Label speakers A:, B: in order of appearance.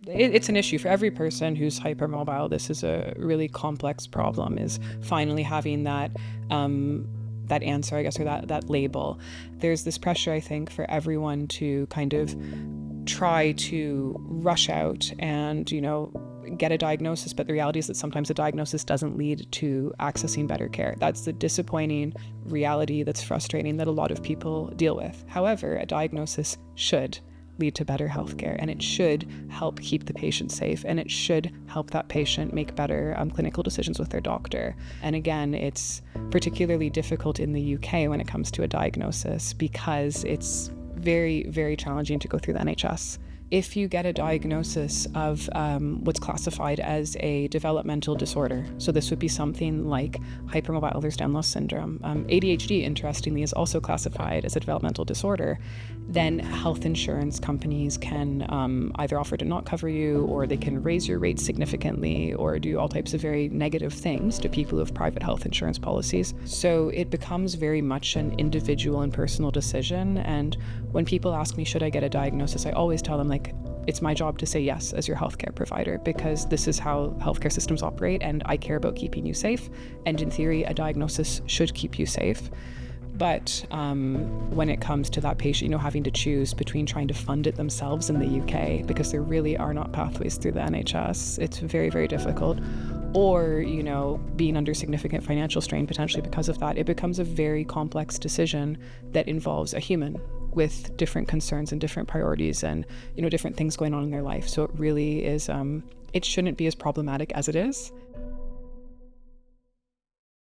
A: it's an issue for every person who's hypermobile. This is a really complex problem, is finally having that that answer, I guess, or that label. There's this pressure, I think, for everyone to kind of try to rush out and, get a diagnosis, but the reality is that sometimes a diagnosis doesn't lead to accessing better care. That's the disappointing reality that's frustrating that a lot of people deal with. However, a diagnosis should lead to better healthcare, and it should help keep the patient safe, and it should help that patient make better clinical decisions with their doctor. And again, it's particularly difficult in the UK when it comes to a diagnosis because it's very, very challenging to go through the NHS. If you get a diagnosis of what's classified as a developmental disorder, so this would be something like hypermobile Ehlers-Danlos syndrome. ADHD, interestingly, is also classified as a developmental disorder. Then health insurance companies can either offer to not cover you, or they can raise your rates significantly, or do all types of very negative things to people who have private health insurance policies. So it becomes very much an individual and personal decision. And when people ask me, should I get a diagnosis, I always tell them, it's my job to say yes as your healthcare provider, because this is how healthcare systems operate, and I care about keeping you safe. And in theory, a diagnosis should keep you safe. But when it comes to that patient, having to choose between trying to fund it themselves in the UK, because there really are not pathways through the NHS, it's very, very difficult. Or, being under significant financial strain potentially because of that, it becomes a very complex decision that involves a human with different concerns and different priorities and, different things going on in their life. So it really is, it shouldn't be as problematic as it is.